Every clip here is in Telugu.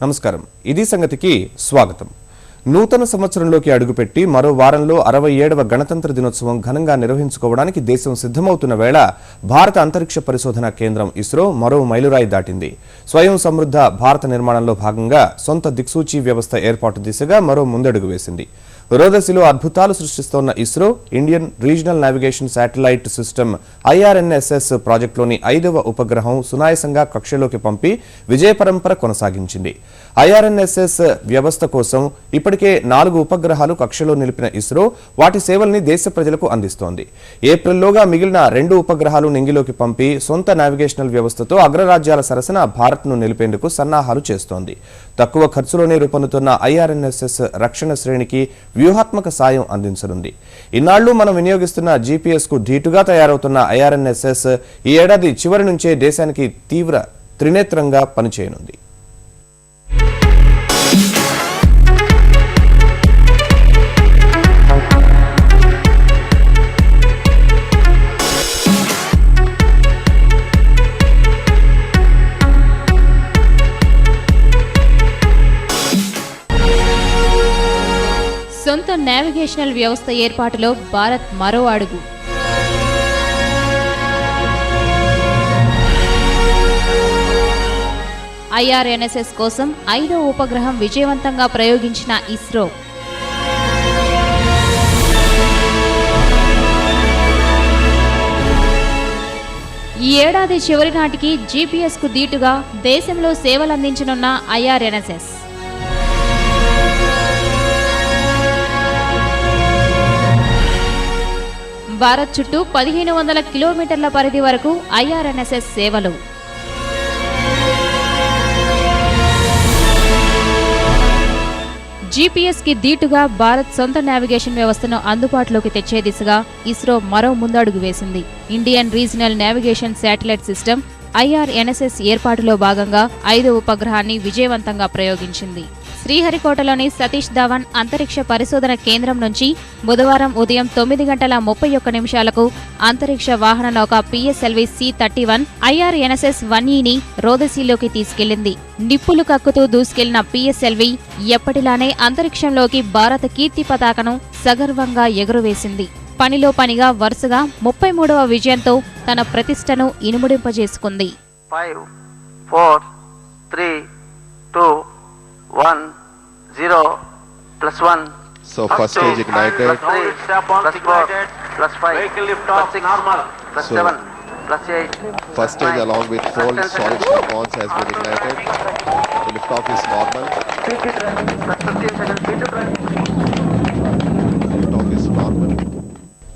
నమస్కారం. ఇది సంగతికి స్వాగతం. నూతన సంవత్సరంలోకి అడుగుపెట్టి మరో వారంలో 67వ గణతంత్ర దినోత్సవం ఘనంగా నిర్వహించుకోవడానికి దేశం సిద్ధమవుతున్న వేళ భారత అంతరిక్ష పరిశోధన కేంద్రం ఇస్రో మరో మైలురాయి దాటింది. స్వయం సమృద్ధ భారత నిర్మాణంలో భాగంగా సొంత దిక్సూచి వ్యవస్థ ఏర్పాటు దిశగా మరో ముందడుగు వేసింది. రోదసిలో అద్భుతాలు సృష్టిస్తోన్న ISRO Indian regional navigation satellite system IRNSS ప్రాజెక్టులోని 5వ ఉపగ్రహం సునాయాసంగా కక్షలోకి పంపి విజయ పరంపర కొనసాగించింది. IRNSS వ్యవస్థ కోసం ఇప్పటికే 4 ఉపగ్రహాలు కక్షలో నిలిపిన ఇస్రో వాటి సేవల్ని దేశ ప్రజలకు అందిస్తోంది. ఏప్రిల్లోగా మిగిలిన 2 ఉపగ్రహాలు నింగిలోకి పంపి సొంత నావిగేషనల్ వ్యవస్థతో అగ్రరాజ్యాల సరసన భారత్ను నిలిపేందుకు సన్నాహాలు చేస్తోంది. తక్కువ ఖర్చులోనే రూపొందుతున్న IRNSS రక్షణ శ్రేణికి వ్యూహాత్మక సాయం అందించనుంది. ఇన్నాళ్లు మనం వినియోగిస్తున్న GPS కు ధీటుగా తయారవుతున్న IRNSS ఈ ఏడాది చివరి నుంచే దేశానికి తీవ్ర త్రినేత్రంగా పనిచేయనుంది. సొంత నావిగేషనల్ వ్యవస్థ ఏర్పాటులో భారత్ మరో అడుగు. IRNSS కోసం 5వ ఉపగ్రహం విజయవంతంగా ప్రయోగించిన ఇస్రో ఈ ఏడాది చివరి నాటికి GPS కు దీటుగా దేశంలో సేవలందించనున్న IRNSS భారత్ చుట్టూ 1500 కిలోమీటర్ల పరిధి వరకు IRNSS సేవలు. GPS కి దీటుగా భారత్ సొంత నావిగేషన్ వ్యవస్థను అందుబాటులోకి తెచ్చే దిశగా ఇస్రో మరో ముందడుగు వేసింది. Indian regional navigation satellite system IRNSS ఏర్పాటులో భాగంగా 5వ ఉపగ్రహాన్ని విజయవంతంగా ప్రయోగించింది. శ్రీహరికోటలోని సతీష్ ధావన్ అంతరిక్ష పరిశోధన కేంద్రం నుంచి బుధవారం ఉదయం 9:31 అంతరిక్ష వాహన నౌక PSLV C-31 IRNSS 1Eని రోదసీలోకి తీసుకెళ్లింది. నిప్పులు కక్కుతూ దూసుకెళ్లిన PSLV ఎప్పటిలానే అంతరిక్షంలోకి భారత కీర్తి పతాకను సగర్వంగా ఎగురవేసింది. పనిలో పనిగా వరుసగా 33వ విజయంతో తన ప్రతిష్టను ఇనుముడింపజేసుకుంది. 5 4 3 2 1 0 +1 So first stage ignited, +3 +4 +5 +6 +7 +8 first stage along with 4 solid strap-ons has been ignited. The liftoff is normal. 15 seconds. Liftoff is normal.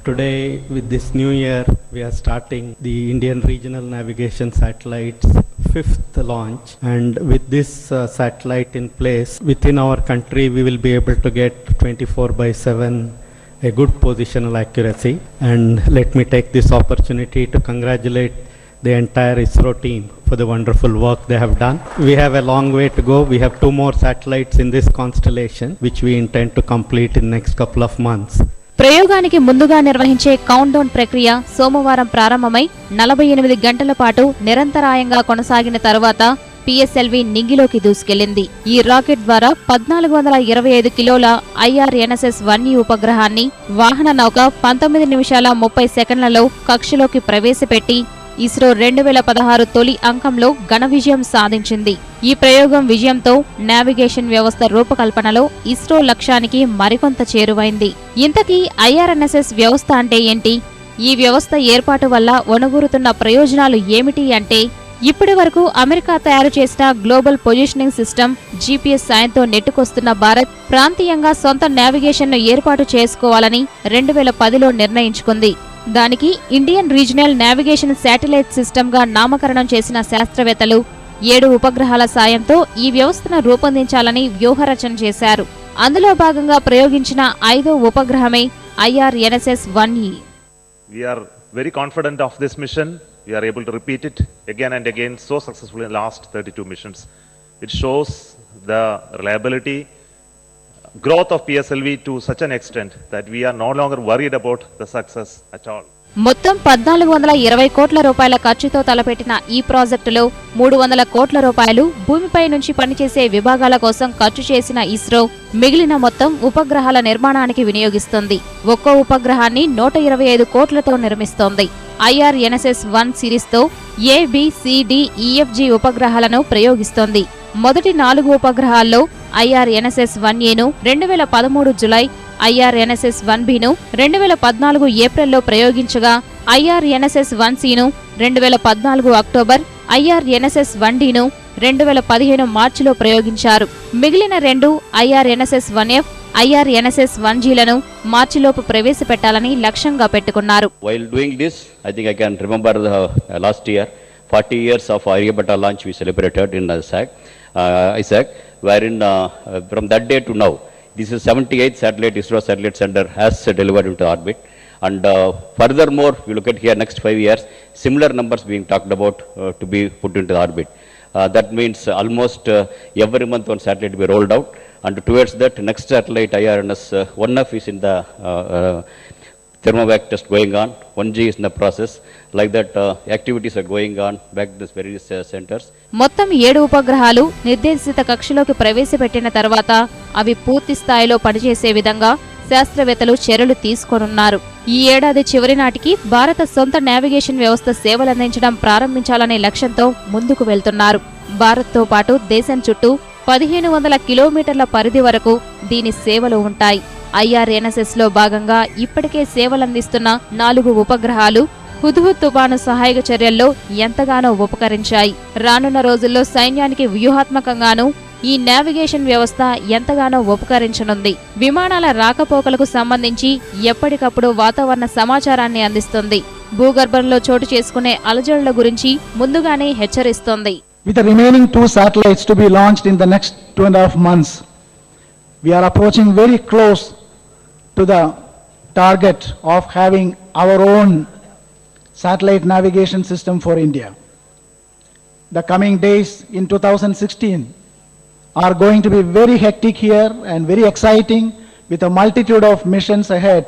Today, with this new year, we are starting the Indian Regional Navigation Satellite's 5th launch, and with this satellite in place within our country, we will be able to get 24/7 a good positional accuracy. And let me take this opportunity to congratulate the entire ISRO team for the wonderful work they have done. We have a long way to go. We have 2 more satellites in this constellation, which we intend to complete in next couple of months. ప్రయోగానికి ముందుగా నిర్వహించే కౌంట్ డౌన్ ప్రక్రియ సోమవారం ప్రారంభమై 48 గంటల పాటు నిరంతరాయంగా కొనసాగిన తరువాత PSLV నింగిలోకి దూసుకెళ్లింది. ఈ రాకెట్ ద్వారా 1425 కిలోల IRNSS 1E ఉపగ్రహాన్ని వాహన నౌక 19 నిమిషాల 30 సెకండ్లలో కక్షలోకి ప్రవేశపెట్టి ఇస్రో 2016 తొలి అంకంలో ఘన విజయం సాధించింది. ఈ ప్రయోగం విజయంతో నావిగేషన్ వ్యవస్థ రూపకల్పనలో ఇస్రో లక్ష్యానికి మరికొంత చేరువైంది. ఇంతకీ IRNSS వ్యవస్థ అంటే ఏంటి? ఈ వ్యవస్థ ఏర్పాటు వల్ల ఒనగూరుతున్న ప్రయోజనాలు ఏమిటి అంటే, ఇప్పటి వరకు అమెరికా తయారు చేసిన గ్లోబల్ పొజిషనింగ్ సిస్టమ్ GPS సాయంతో నెట్టుకొస్తున్న భారత్ ప్రాంతీయంగా సొంత నావిగేషన్ను ఏర్పాటు చేసుకోవాలని 2010లో నిర్ణయించుకుంది. దానికి ఇండియన్ రీజనల్ నావిగేషన్ శాటిలైట్ సిస్టమ్గా నామకరణం చేసిన శాస్త్రవేత్తలు 7 ఉపగ్రహాల సాయంతో ఈ వ్యవస్థను రూపొందించాలని వ్యూహరచన చేశారు. అందులో భాగంగా ప్రయోగించిన 5వ ఉపగ్రహమే IRNSS 1E. We are very confident of this mission. We are able to repeat it again and again so successfully in the last 32 missions. It shows the reliability, growth of PSLV to such an extent that we are no longer worried about the success at all. మొత్తం 1420 కోట్ల రూపాయల ఖర్చుతో తలపెట్టిన ఈ ప్రాజెక్టులో 300 కోట్ల రూపాయలు భూమిపై నుంచి పనిచేసే విభాగాల కోసం ఖర్చు చేసిన ఇస్రో మిగిలిన మొత్తం ఉపగ్రహాల నిర్మాణానికి వినియోగిస్తుంది. ఒక్కో ఉపగ్రహాన్ని 125 కోట్లతో నిర్మిస్తోంది. IRNSS-1 సిరీస్తో ABCDEFG ఉపగ్రహాలను ప్రయోగిస్తోంది. మొదటి 4 ఉపగ్రహాల్లో IRNSS-1Aను 2013 జులై, IRNSS-1Bను 2014 ఏప్రిల్లో ప్రయోగించగా IRNSS-1Cను 2014 అక్టోబర్, IRNSS-1Dను 2015 మార్చిలో ప్రయోగించారు. మిగిలిన 2 IRNSS-1F, IRNSS-1Gలను మార్చిలోపు ప్రవేశపెట్టాలని లక్ష్యంగా పెట్టుకున్నారు. While doing this, I think I can remember the last year, 40 years of Aryabhatta launch we celebrated in ISAC, wherein from that day to now, this is 78th satellite ISRO Satellite Center has delivered into orbit. And furthermore, we look at here next 5 years, similar numbers being talked about to be put into orbit. That means almost every month one satellite will be rolled out. And towards that, next satellite IRNS-1F is in the thermovac test going on. 1G is in the process. Like that, activities are going on back to these various centers. మొత్తం 7 ఉపగ్రహాలు నిర్దేశిత కక్షలోకి ప్రవేశపెట్టిన తర్వాత అవి పూర్తి స్థాయిలో పనిచేసే విధంగా శాస్త్రవేత్తలు చర్యలు తీసుకోనున్నారు. ఈ ఏడాది చివరి నాటికి భారత సొంత నావిగేషన్ వ్యవస్థ సేవలందించడం ప్రారంభించాలనే లక్ష్యంతో ముందుకు వెళ్తున్నారు. భారత్తో పాటు దేశం చుట్టూ 1500 కిలోమీటర్ల పరిధి వరకు దీని సేవలు ఉంటాయి. IRNSSలో భాగంగా ఇప్పటికే సేవలందిస్తున్న 4 ఉపగ్రహాలు హుద్హుద్ తుపాను సహాయక చర్యల్లో ఎంతగానో ఉపకరించాయి. రానున్న రోజుల్లో సైన్యానికి వ్యూహాత్మకంగానూ ఈ నావిగేషన్ వ్యవస్థ ఎంతగానో ఉపకరించనుంది. విమానాల రాకపోకలకు సంబంధించి ఎప్పటికప్పుడు వాతావరణ సమాచారాన్ని అందిస్తుంది. భూగర్భంలో చోటు చేసుకునే అలజడుల గురించి ముందుగానే హెచ్చరిస్తోంది. With the remaining 2 satellites to be launched in the next 2.5 months, we are approaching very close to the target of having our own satellite navigation system for India. The coming days in 2016 are going to be very hectic here and very exciting, with a multitude of missions ahead,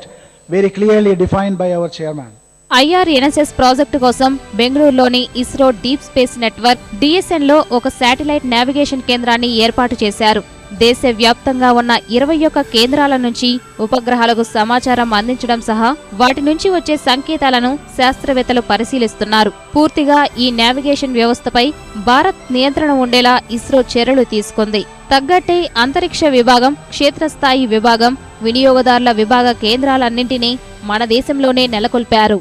very clearly defined by our chairman. IRNSS project కోసం బెంగళూరులోని ఇస్రో డీప్ స్పేస్ నెట్వర్క్ DSNలో ఒక శాటిలైట్ నావిగేషన్ కేంద్రాన్ని ఏర్పాటు చేశారు. దేశవ్యాప్తంగా ఉన్న 21 కేంద్రాల నుంచి ఉపగ్రహాలకు సమాచారం అందించడం సహా వాటి నుంచి వచ్చే సంకేతాలను శాస్త్రవేత్తలు పరిశీలిస్తున్నారు. పూర్తిగా ఈ నావిగేషన్ వ్యవస్థపై భారత్ నియంత్రణ ఉండేలా ఇస్రో చర్యలు తీసుకుంది. తగ్గట్టే అంతరిక్ష విభాగం, క్షేత్రస్థాయి విభాగం, వినియోగదారుల విభాగ కేంద్రాలన్నింటినీ మన దేశంలోనే నెలకొల్పారు.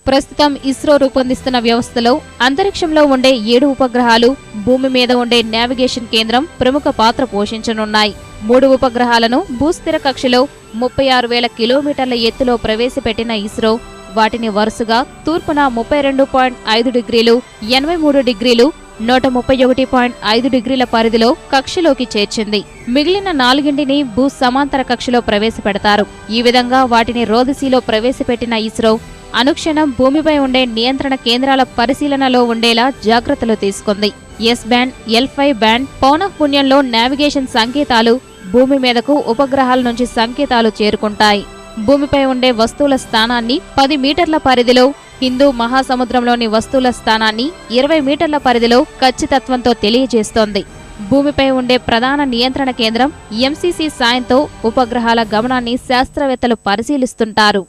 ప్రస్తుతం ఇస్రో రూపొందిస్తున్న వ్యవస్థలో అంతరిక్షంలో ఉండే 7 ఉపగ్రహాలు, భూమి మీద ఉండే నావిగేషన్ కేంద్రం ప్రముఖ పాత్ర పోషించనున్నాయి. 3 ఉపగ్రహాలను భూస్థిర కక్షలో 36,000 కిలోమీటర్ల ఎత్తులో ప్రవేశపెట్టిన ఇస్రో వాటిని వరుసగా తూర్పున 32.5 డిగ్రీలు, 83 డిగ్రీలు, 131.5 డిగ్రీల పరిధిలో కక్షలోకి చేర్చింది. మిగిలిన 4ంటిని భూ సమాంతర కక్షలో ప్రవేశపెడతారు. ఈ విధంగా వాటిని రోదసీలో ప్రవేశపెట్టిన ఇస్రో అనుక్షణం భూమిపై ఉండే నియంత్రణ కేంద్రాల పరిశీలనలో ఉండేలా జాగ్రత్తలు తీసుకుంది. S బ్యాండ్, L5 బ్యాండ్ పౌనఃపున్యంలో నావిగేషన్ సంకేతాలు భూమి మీదకు ఉపగ్రహాల నుంచి సంకేతాలు చేరుకుంటాయి. భూమిపై ఉండే వస్తువుల స్థానాన్ని 10 మీటర్ల పరిధిలో, హిందూ మహాసముద్రంలోని వస్తువుల స్థానాన్ని 20 మీటర్ల పరిధిలో ఖచ్చితత్వంతో తెలియజేస్తోంది. భూమిపై ఉండే ప్రధాన నియంత్రణ కేంద్రం MCC సాయంతో ఉపగ్రహాల గమనాన్ని శాస్త్రవేత్తలు పరిశీలిస్తుంటారు.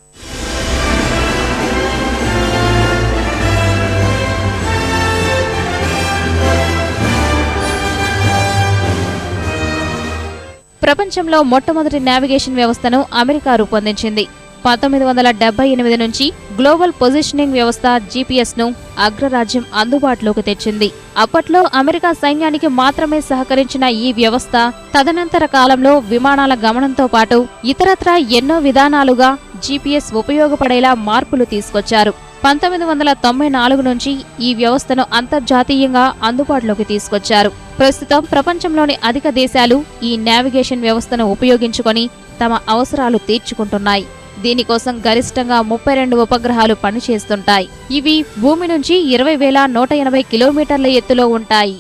ప్రపంచంలో మొట్టమొదటి నావిగేషన్ వ్యవస్థను అమెరికా రూపొందించింది. 1978 నుంచి గ్లోబల్ పొజిషనింగ్ వ్యవస్థ GPS-ను అగ్రరాజ్యం అందుబాటులోకి తెచ్చింది. అప్పట్లో అమెరికా సైన్యానికి మాత్రమే సహకరించిన ఈ వ్యవస్థ తదనంతర కాలంలో విమానాల గమనంతో పాటు ఇతరత్రా ఎన్నో విధానాలుగా GPS ఉపయోగపడేలా మార్పులు తీసుకొచ్చారు. 1994 నుంచి ఈ వ్యవస్థను అంతర్జాతీయంగా అందుబాటులోకి తీసుకొచ్చారు. ప్రస్తుతం ప్రపంచంలోని అధిక దేశాలు ఈ నావిగేషన్ వ్యవస్థను ఉపయోగించుకొని తమ అవసరాలు తీర్చుకుంటున్నాయి. దీనికోసం గరిష్టంగా 32 ఉపగ్రహాలు పనిచేస్తుంటాయి. ఇవి భూమి నుంచి 20,180 కిలోమీటర్ల ఎత్తులో ఉంటాయి.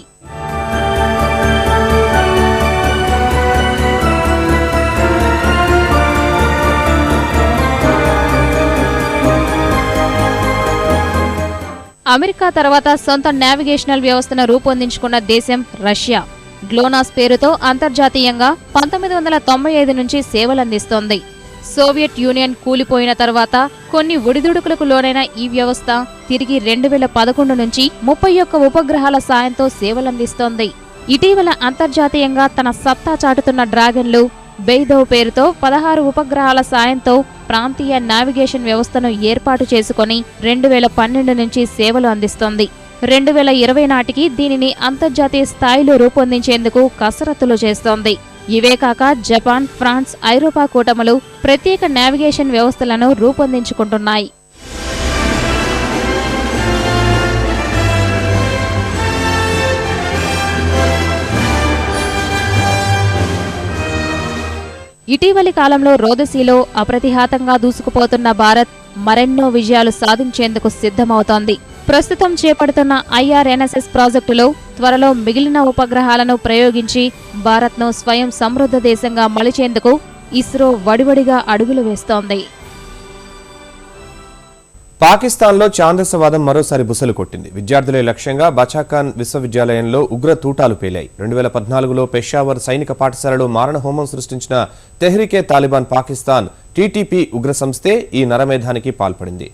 అమెరికా తర్వాత సొంత నావిగేషనల్ వ్యవస్థను రూపొందించుకున్న దేశం రష్యా. గ్లోనాస్ పేరుతో అంతర్జాతీయంగా 1995 నుంచి సేవలందిస్తోంది. సోవియట్ యూనియన్ కూలిపోయిన తర్వాత కొన్ని ఒడిదుడుకులకు లోనైన ఈ వ్యవస్థ తిరిగి 2011 నుంచి 31 ఉపగ్రహాల సాయంతో సేవలందిస్తోంది. ఇటీవల అంతర్జాతీయంగా తన సత్తా చాటుతున్న డ్రాగన్లు బెయిదోవ్ పేరుతో 16 ఉపగ్రహాల సాయంతో ప్రాంతీయ నావిగేషన్ వ్యవస్థను ఏర్పాటు చేసుకుని 2012 నుంచి సేవలు అందిస్తోంది. 2020 నాటికి దీనిని అంతర్జాతీయ స్థాయిలో రూపొందించేందుకు కసరత్తులు చేస్తోంది. ఇవే కాక జపాన్, ఫ్రాన్స్, ఐరోపా కూటములు ప్రత్యేక నావిగేషన్ వ్యవస్థలను రూపొందించుకుంటున్నాయి. ఇటీవలి కాలంలో రోదసీలో అప్రతిహాతంగా దూసుకుపోతున్న భారత్ మరెన్నో విజయాలు సాధించేందుకు సిద్ధమవుతోంది. ప్రస్తుతం చేపడుతున్న IRNSS ప్రాజెక్టులో త్వరలో మిగిలిన ఉపగ్రహాలను ప్రయోగించి భారత్ను స్వయం సమృద్ధ దేశంగా మలిచేందుకు ఇస్రో వడివడిగా అడుగులు వేస్తోంది. పాకిస్తాన్లో ఛాందసవాదం మరోసారి బుసలు కొట్టింది. విద్యార్థులే లక్ష్యంగా బచాఖాన్ విశ్వవిద్యాలయంలో ఉగ్ర తూటాలు పేలాయి. 2014లో పెషావర్ సైనిక పాఠశాలలో మారణహోమం సృష్టించిన తెహ్రీకే తాలిబాన్ పాకిస్తాన్ TTP ఉగ్ర సంస్థే ఈ నరమేధానికి పాల్పడింది.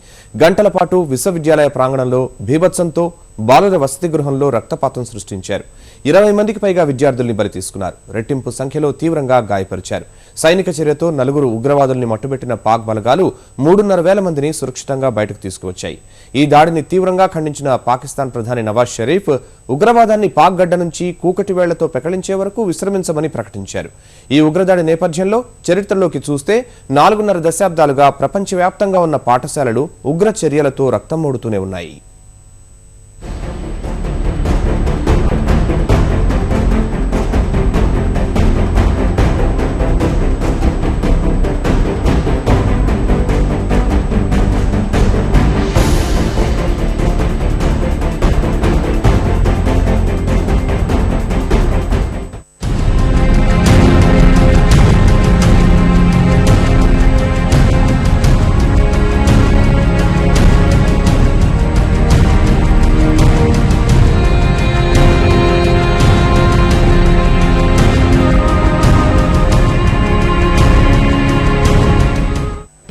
గంటల పాటు విశ్వవిద్యాలయ ప్రాంగణంలో బీభత్సంతో బాలుర వసతి గృహంలో రక్తపాతం సృష్టించారు. 20 మందికి పైగా విద్యార్థుల్ని బలి తీసుకున్నారు. రెట్టింపు సంఖ్యలో తీవ్రంగా గాయపరిచారు. సైనిక చర్యతో 4 ఉగ్రవాదుల్ని మట్టుబెట్టిన పాక్ బలగాలు 3,500 మందిని సురక్షితంగా బయటకు తీసుకువచ్చాయి. ఈ దాడిని తీవ్రంగా ఖండించిన పాకిస్తాన్ ప్రధాని నవాజ్ షరీఫ్ ఉగ్రవాదాన్ని పాక్ గడ్డ నుంచి కూకటి వేళ్లతో పెకలించే వరకు విశ్రమించమని ప్రకటించారు. ఈ ఉగ్రదాడి నేపథ్యంలో చరిత్రలోకి చూస్తే 4.5 దశాబ్దాలుగా ప్రపంచవ్యాప్తంగా ఉన్న పాఠశాలలు ఉగ్ర చర్యలతో రక్తం మూడుతూనే ఉన్నాయి.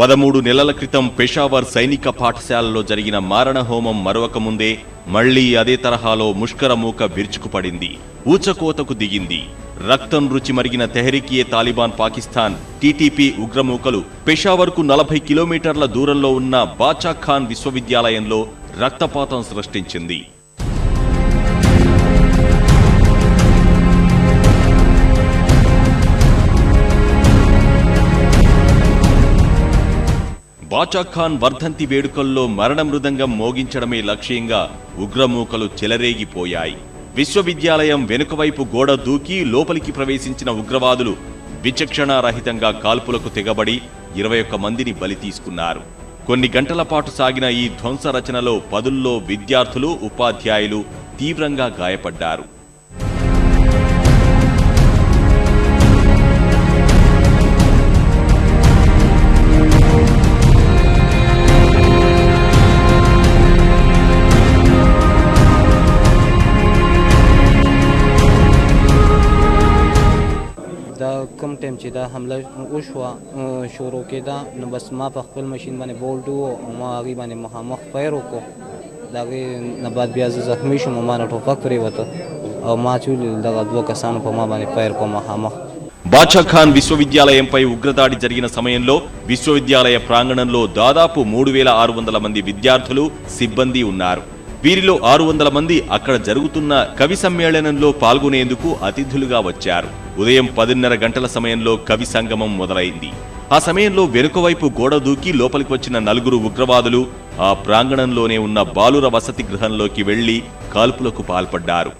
పదమూడు నెలల క్రితం పెషావర్ సైనిక పాఠశాలలో జరిగిన మారణహోమం మరవకముందే మళ్లీ అదే తరహాలో ముష్కరమూక విరుచుకుపడింది. ఊచకోతకు దిగింది. రక్తం రుచి మరిగిన తెహ్రీకే తాలిబాన్ పాకిస్తాన్ TTP ఉగ్రమూకలు పెషావర్కు 40 కిలోమీటర్ల దూరంలో ఉన్న బాచాఖాన్ విశ్వవిద్యాలయంలో రక్తపాతం సృష్టించింది. బాచాఖాన్ వర్ధంతి వేడుకల్లో మరణ మృదంగం మోగించడమే లక్ష్యంగా ఉగ్రమూకలు చెలరేగిపోయాయి. విశ్వవిద్యాలయం వెనుకవైపు గోడ దూకి లోపలికి ప్రవేశించిన ఉగ్రవాదులు విచక్షణారహితంగా కాల్పులకు తెగబడి 21 మందిని బలి తీసుకున్నారు. కొన్ని గంటల పాటు సాగిన ఈ ధ్వంస రచనలో పదుల్లో విద్యార్థులు, ఉపాధ్యాయులు తీవ్రంగా గాయపడ్డారు. कम टाइम चिदा हमला उशवा शोरों के दा न बस मा पखल मशीन बने बोल्डू मा आगे बने महामख पैरों को दागे न बाद ब्याज जख्मी शो मा न ठोफक परे वतो और मा चूल दागा दो कसान को मा बने पैर को महामख బాచాఖాన్ విశ్వవిద్యాలయంపై ఉగ్రదాడి జరిగిన సమయంలో విశ్వవిద్యాలయ ప్రాంగణంలో దాదాపు 3,600 మంది విద్యార్థులు, సిబ్బంది ఉన్నారు. వీరిలో 600 మంది అక్కడ జరుగుతున్న కవి సమ్మేళనంలో పాల్గొనేందుకు అతిథులుగా వచ్చారు. ఉదయం 10:30 గంటల సమయంలో కవి సంగమం మొదలైంది. ఆ సమయంలో వెనుకవైపు గోడ దూకి లోపలికి వచ్చిన 4 ఉగ్రవాదులు ఆ ప్రాంగణంలోనే ఉన్న బాలుర వసతి గృహంలోకి వెళ్లి కాల్పులకు పాల్పడ్డారు.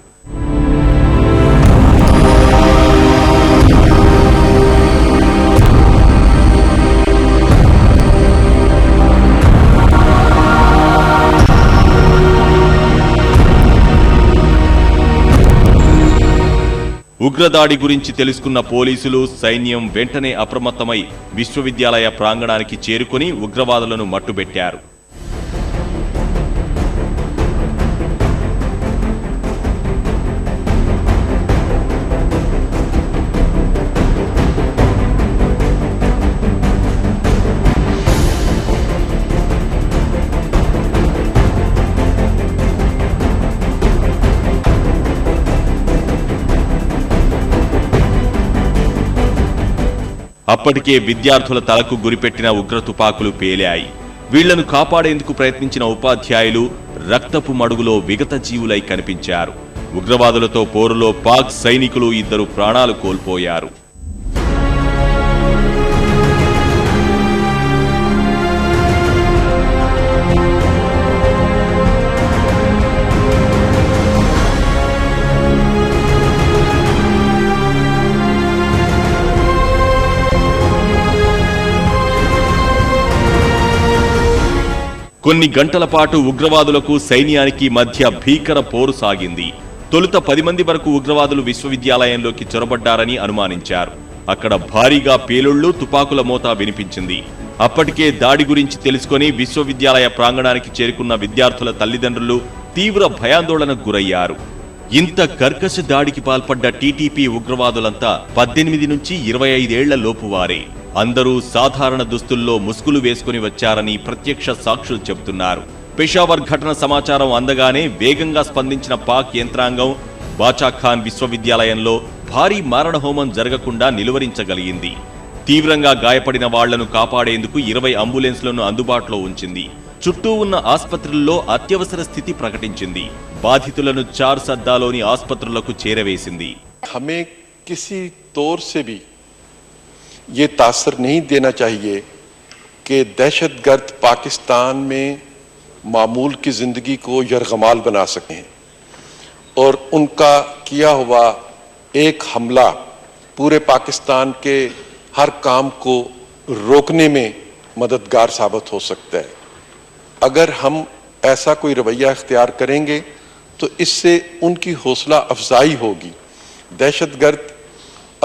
ఉగ్రదాడి గురించి తెలుసుకున్న పోలీసులు, సైన్యం వెంటనే అప్రమత్తమై విశ్వవిద్యాలయ ప్రాంగణానికి చేరుకుని ఉగ్రవాదులను మట్టుబెట్టారు. అప్పటికే విద్యార్థుల తలకు గురిపెట్టిన ఉగ్ర తుపాకులు పేలాయి. వీళ్లను కాపాడేందుకు ప్రయత్నించిన ఉపాధ్యాయులు రక్తపు మడుగులో విగత జీవులై కనిపించారు. ఉగ్రవాదులతో పోరులో పాక్ సైనికులు 2 ప్రాణాలు కోల్పోయారు. కొన్ని గంటల పాటు ఉగ్రవాదులకు సైన్యానికి మధ్య భీకర పోరు సాగింది. తొలుత 10 మంది వరకు ఉగ్రవాదులు విశ్వవిద్యాలయంలోకి చొరబడ్డారని అనుమానించారు. అక్కడ భారీగా పేలుళ్లు, తుపాకుల మోత వినిపించింది. అప్పటికే దాడి గురించి తెలుసుకొని విశ్వవిద్యాలయ ప్రాంగణానికి చేరుకున్న విద్యార్థుల తల్లిదండ్రులు తీవ్ర భయాందోళనకు గురయ్యారు. ఇంత కర్కశ దాడికి పాల్పడ్డ టీటీపీ ఉగ్రవాదులంతా 18 నుంచి 25 ఏళ్ల లోపు వారే. అందరూ సాధారణ దుస్తుల్లో ముసుగులు వేసుకుని వచ్చారని ప్రత్యక్ష సాక్షులు చెబుతున్నారు. పెషావర్ ఘటన సమాచారం అందగానే వేగంగా స్పందించిన పాక్ యంత్రాంగం బాచాఖాన్ విశ్వవిద్యాలయంలో భారీ మారణహోమం జరగకుండా నిలువరించగలిగింది. తీవ్రంగా గాయపడిన వాళ్లను కాపాడేందుకు 20 అంబులెన్స్లను అందుబాటులో ఉంచింది. చుట్టూ ఉన్న ఆస్పత్రుల్లో అత్యవసర స్థితి ప్రకటించింది. బాధితులను చార్ సద్దాలోని ఆస్పత్రులకు చేరవేసింది. हमें किसी तौर से भी ये तासर नहीं देना चाहिए कि दहशतगर्द पाकिस्तान में मामूल की ज़िंदगी को यरगमाल बना सकें और उनका किया हुआ एक हमला पूरे पाकिस्तान के हर काम को रोकने में मददगार साबित हो सकता है. अगर हम ऐसा कोई रवैया इख्तियार करेंगे तो इससे उनकी हौसला अफजाई होगी. दहशतगर्द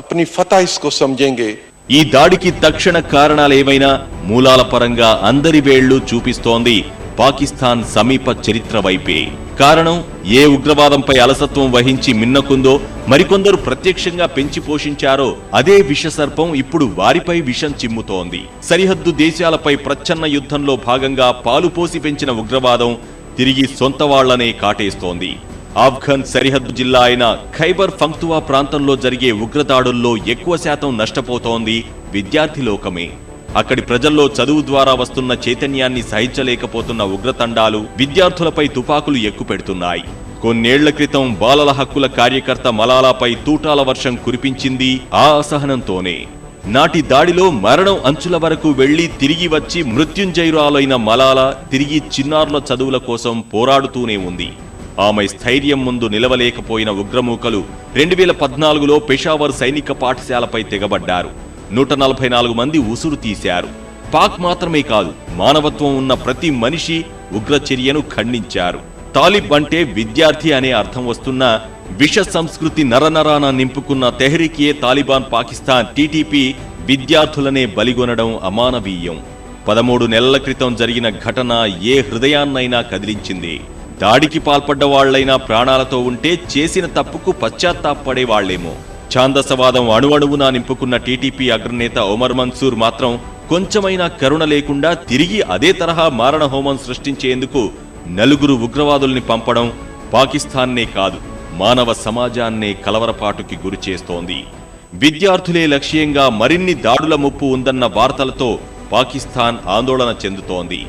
अपनी फतह इसको समझेंगे. ఈ దాడికి తక్షణ కారణాలేమైనా మూలాల పరంగా అందరి వేళ్లు చూపిస్తోంది పాకిస్తాన్ సమీప చరిత్ర వైపే. కారణం ఏ ఉగ్రవాదంపై అలసత్వం వహించి మిన్నకుందో, మరికొందరు ప్రత్యక్షంగా పెంచి పోషించారో అదే విషసర్పం ఇప్పుడు వారిపై విషం చిమ్ముతోంది. సరిహద్దు దేశాలపై ప్రచ్ఛన్న యుద్ధంలో భాగంగా పాలుపోసి పెంచిన ఉగ్రవాదం తిరిగి సొంత వాళ్లనే కాటేస్తోంది. ఆఫ్ఘన్ సరిహద్దు జిల్లా అయిన ఖైబర్ పంక్తువా ప్రాంతంలో జరిగే ఉగ్రదాడుల్లో ఎక్కువ శాతం నష్టపోతోంది విద్యార్థి లోకమే. అక్కడి ప్రజల్లో చదువు ద్వారా వస్తున్న చైతన్యాన్ని సహించలేకపోతున్న ఉగ్రతండాలు విద్యార్థులపై తుపాకులు ఎక్కుపెడుతున్నాయి. కొన్నేళ్ల క్రితం బాలల హక్కుల కార్యకర్త మలాలాపై తూటాల వర్షం కురిపించింది ఆ అసహనంతోనే. నాటి దాడిలో మరణం అంచుల వరకు వెళ్లి తిరిగి వచ్చి మృత్యుంజయురాలైన మలాలా తిరిగి చిన్నారుల చదువుల కోసం పోరాడుతూనే ఉంది. ఆమె స్థైర్యం ముందు నిలవలేకపోయిన ఉగ్రమూకలు 2014లో పెషావర్ సైనిక పాఠశాలపై తెగబడ్డారు. 144 మంది ఉసురు తీశారు. పాక్ మాత్రమే కాదు, మానవత్వం ఉన్న ప్రతి మనిషి ఉగ్రచర్యను ఖండించారు. తాలిబ్ అంటే విద్యార్థి అనే అర్థం వస్తున్న విష సంస్కృతి నరనరాన నింపుకున్న తెహ్రీక్-ఏ తాలిబాన్ పాకిస్తాన్ టీటీపీ విద్యార్థులనే బలిగొనడం అమానవీయం. 13 నెలల క్రితం జరిగిన ఘటన ఏ హృదయాన్నైనా కదిలించింది. దాడికి పాల్పడ్డ వాళ్లైనా ప్రాణాలతో ఉంటే చేసిన తప్పుకు పశ్చాత్తాపపడేవాళ్లేమో. ఛాందసవాదం అణువణువునా నింపుకున్న టీటీపీ అగ్రనేత ఒమర్ మన్సూర్ మాత్రం కొంచెమైనా కరుణ లేకుండా తిరిగి అదే తరహా మారణహోమం సృష్టించేందుకు 4 ఉగ్రవాదుల్ని పంపడం పాకిస్తాన్నే కాదు, మానవ సమాజాన్నే కలవరపాటుకి గురిచేస్తోంది. విద్యార్థులే లక్ష్యంగా మరిన్ని దాడుల ముప్పు ఉందన్న వార్తలతో పాకిస్తాన్ ఆందోళన చెందుతోంది.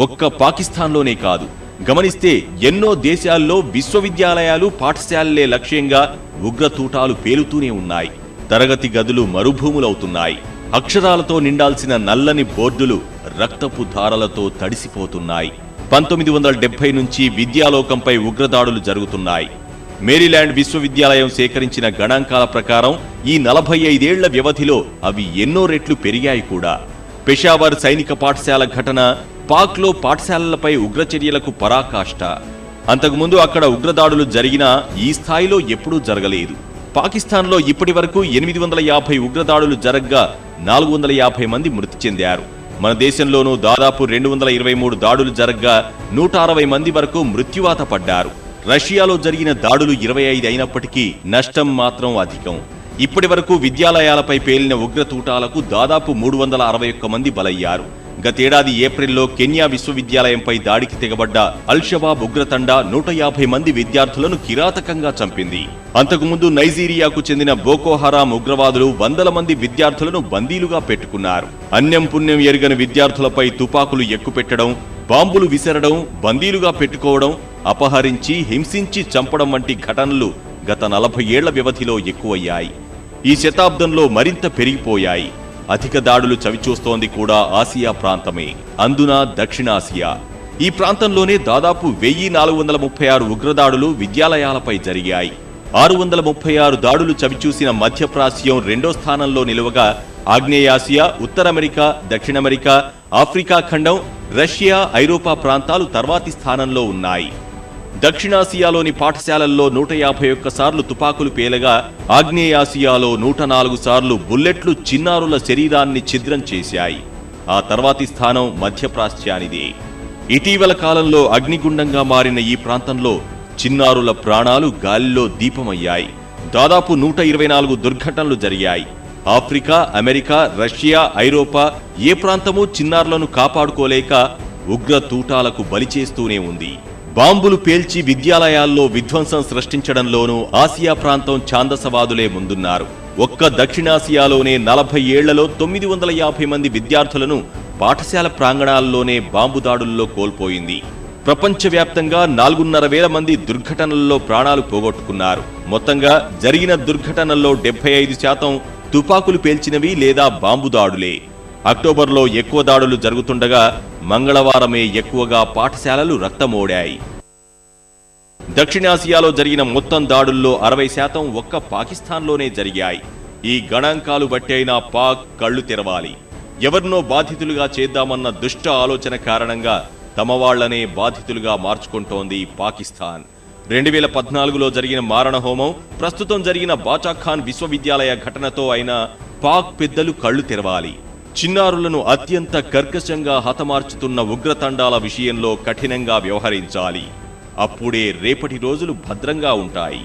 ఒక్క పాకిస్తాన్లోనే కాదు, గమనిస్తే ఎన్నో దేశాల్లో విశ్వవిద్యాలయాలు, పాఠశాలలే లక్ష్యంగా ఉగ్రతూటాలు పేలుతూనే ఉన్నాయి. తరగతి గదులు మరుభూములవుతున్నాయి. అక్షరాలతో నిండాల్సిన నల్లని బోర్డులు రక్తపు ధారలతో తడిసిపోతున్నాయి. 1970 నుంచి విద్యాలోకంపై ఉగ్రదాడులు జరుగుతున్నాయి. మేరీల్యాండ్ విశ్వవిద్యాలయం సేకరించిన గణాంకాల ప్రకారం ఈ 45 ఏళ్ల వ్యవధిలో అవి ఎన్నో రెట్లు పెరిగాయి కూడా. పెషావర్ సైనిక పాఠశాల ఘటన పాక్లో పాఠశాలలపై ఉగ్రచర్యలకు పరాకాష్ట. అంతకుముందు అక్కడ ఉగ్రదాడులు జరిగినా ఈ స్థాయిలో ఎప్పుడూ జరగలేదు. పాకిస్తాన్లో ఇప్పటి వరకు 850 ఉగ్రదాడులు జరగ్గా 450 మంది మృతి చెందారు. మన దేశంలోనూ దాదాపు 223 దాడులు జరగ్గా 160 మంది వరకు మృత్యువాత పడ్డారు. రష్యాలో జరిగిన దాడులు 25 అయినప్పటికీ నష్టం మాత్రం అధికం. ఇప్పటి వరకు విద్యాలయాలపై పేలిన ఉగ్రతూటాలకు దాదాపు 361 మంది బలయ్యారు. గతేడాది ఏప్రిల్లో కెన్యా విశ్వవిద్యాలయంపై దాడికి తెగబడ్డ అల్-షబాబ్ ఉగ్రతండా 150 మంది విద్యార్థులను కిరాతకంగా చంపింది. అంతకుముందు నైజీరియాకు చెందిన బోకో హరాం ఉగ్రవాదులు 100 మంది విద్యార్థులను బందీలుగా పెట్టుకున్నారు. అన్యం పుణ్యం ఎరుగని విద్యార్థులపై తుపాకులు ఎక్కుపెట్టడం, బాంబులు విసరడం, బందీలుగా పెట్టుకోవడం, అపహరించి హింసించి చంపడం వంటి ఘటనలు గత 40 ఏళ్ల వ్యవధిలో ఎక్కువయ్యాయి. ఈ శతాబ్దంలో మరింత పెరిగిపోయాయి. అధిక దాడులు చవిచూస్తోంది కూడా ఆసియా ప్రాంతమే, అందున దక్షిణాసియా. ఈ ప్రాంతంలోనే దాదాపు 1436 ఉగ్రదాడులు విద్యాలయాలపై జరిగాయి. 636 దాడులు చవిచూసిన మధ్యప్రాచ్యం రెండో స్థానంలో నిలువగా ఆగ్నేయాసియా, ఉత్తర అమెరికా, దక్షిణ అమెరికా, ఆఫ్రికా ఖండం, రష్యా, ఐరోపా ప్రాంతాలు తర్వాతి స్థానంలో ఉన్నాయి. దక్షిణాసియాలోని పాఠశాలల్లో 151 సార్లు తుపాకులు పేలగా ఆగ్నేయాసియాలో 104 సార్లు బుల్లెట్లు చిన్నారుల శరీరాన్ని ఛిద్రం చేశాయి. ఆ తర్వాతి స్థానం మధ్యప్రాచ్యానిదే. ఇటీవల కాలంలో అగ్నిగుండంగా మారిన ఈ ప్రాంతంలో చిన్నారుల ప్రాణాలు గాలిలో దీపమయ్యాయి. దాదాపు 124 దుర్ఘటనలు జరిగాయి. ఆఫ్రికా, అమెరికా, రష్యా, ఐరోపా ఏ ప్రాంతమూ చిన్నారులను కాపాడుకోలేక ఉగ్ర తూటాలకు బలిచేస్తూనే ఉంది. బాంబులు పేల్చి విద్యాలయాల్లో విధ్వంసం సృష్టించడంలోనూ ఆసియా ప్రాంతం ఛాందసవాదులే ముందున్నారు. ఒక్క దక్షిణాసియాలోనే 40 ఏళ్లలో 950 మంది విద్యార్థులను పాఠశాల ప్రాంగణాల్లోనే బాంబు దాడుల్లో కోల్పోయింది. ప్రపంచవ్యాప్తంగా 4,500 మంది దుర్ఘటనల్లో ప్రాణాలు పోగొట్టుకున్నారు. మొత్తంగా జరిగిన దుర్ఘటనల్లో 75% తుపాకులు పేల్చినవి లేదా బాంబు దాడులే. అక్టోబర్లో ఎక్కువ దాడులు జరుగుతుండగా మంగళవారమే ఎక్కువగా పాఠశాలలు రక్తమోడాయి. దక్షిణాసియాలో జరిగిన మొత్తం దాడుల్లో 60% ఒక్క పాకిస్తాన్లోనే జరిగాయి. ఈ గణాంకాలు బట్టైనా పాక్ కళ్లు తెరవాలి. ఎవరినో బాధితులుగా చేద్దామన్న దుష్ట ఆలోచన కారణంగా తమ వాళ్లనే బాధితులుగా మార్చుకుంటోంది పాకిస్తాన్. 2014లో జరిగిన మారణహోమం, ప్రస్తుతం జరిగిన బాచాఖాన్ విశ్వవిద్యాలయ ఘటనతో అయినా పాక్ పెద్దలు కళ్లు తెరవాలి. చిన్నారులను అత్యంత కర్కశంగా హతమార్చుతున్న ఉగ్రతండాల విషయంలో కఠినంగా వ్యవహరించాలి. అప్పుడే రేపటి రోజులు భద్రంగా ఉంటాయి.